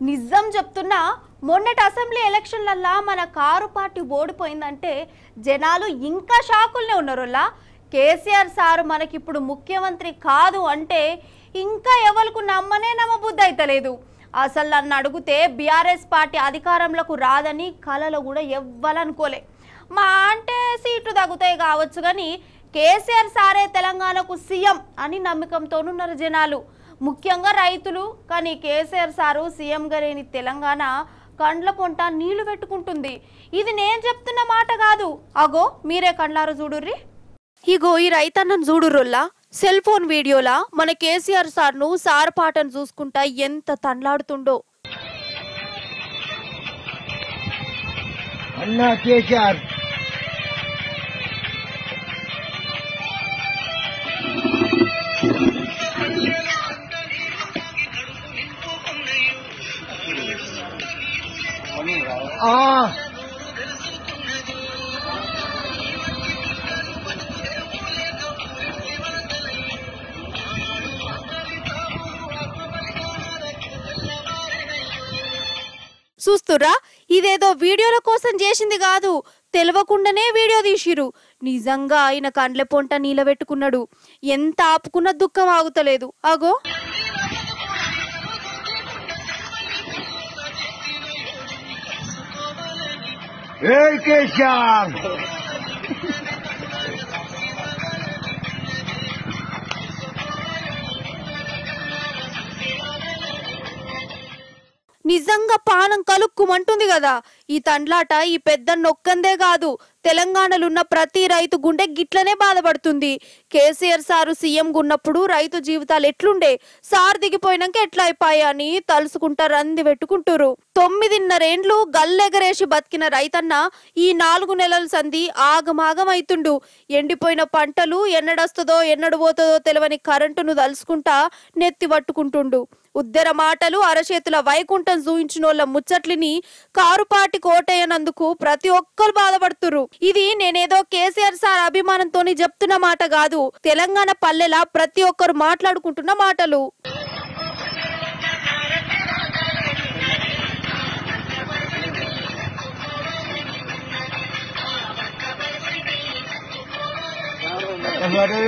నిజం చెప్తున్నా మొన్నటి అసెంబ్లీ ఎలక్షన్లల్లా మన కారు పార్టీ ఓడిపోయిందంటే జనాలు ఇంకా షాకుల్నే ఉన్నారులా. కేసీఆర్ సారు మనకిప్పుడు ముఖ్యమంత్రి కాదు అంటే ఇంకా ఎవరికి నమ్మనే నమ్మబుద్ధి అయితలేదు. అసలు నన్ను అడిగితే బీఆర్ఎస్ పార్టీ అధికారంలోకి రాదని కలలో కూడా ఎవ్వలనుకోలే. మా అంటే సీట్లు తగ్గుతాయి కావచ్చు కానీ కేసీఆర్ సారే తెలంగాణకు సీఎం అని నమ్మకంతోనున్నారు జనాలు, ముఖ్యంగా రైతులు. కానీ కేసీఆర్ సారు సీఎంగా లేని తెలంగాణ కండ్ల పొంట నీళ్లు పెట్టుకుంటుంది. ఇది నేను చెప్తున్న మాట కాదు, అగో మీరే కండ్లారు చూడుర్రి. ఇగో ఈ రైతన్నను చూడుర్రోల్లా. సెల్ ఫోన్ వీడియోలా మన కేసీఆర్ సార్ను సార్ పాటను చూసుకుంటా ఎంత తండ్లాడుతుండో. అన్నా కేసీఆర్ చూస్తురా, ఇదేదో వీడియోల కోసం చేసింది కాదు, తెలవకుండానే వీడియో తీసిరు. నిజంగా ఆయన కండ్ల పొంట నీళ్ళ పెట్టుకున్నాడు. ఎంత ఆపుకున్న దుఃఖం ఆగుతలేదు. అగో కేసీఆర్ నిజంగా పానం కలుక్కుమంటుంది కదా. ఈ తండ్లాట ఈ పెద్ద నొక్కందే కాదు, తెలంగాణలో ప్రతి రైతు గుండె గిట్లనే బాధపడుతుంది. కేసీఆర్ సారు సీఎం ఉన్నప్పుడు రైతు జీవితాలు ఎట్లుండే, సార్ దిగిపోయినాక ఎట్లా అయిపోయా అని తలుసుకుంటా రంది పెట్టుకుంటారు. 9.5 ఏండ్లు గల్లెగరేసి బతికిన రైతన్న ఈ 4 నెలల సంధి ఆగమాగం అయితుండు. ఎండిపోయిన పంటలు ఎన్నడొస్తుందో ఎన్నడు పోతుందో తెలియని కరెంటును తలుసుకుంటా నెత్తి పట్టుకుంటుండు. ఉద్దెర మాటలు అరచేతుల వైకుంఠం చూయించినోళ్ళ ముచ్చట్లిని కారుపాటి కోటయ్యనందుకు ప్రతి ఒక్కరు బాధపడుతురు. ఇది నేనేదో కేసీఆర్ సార్ అభిమానంతోని చెప్తున్న మాట కాదు, తెలంగాణ పల్లెలా ప్రతి ఒక్కరు మాట్లాడుకుంటున్న మాటలు. అరే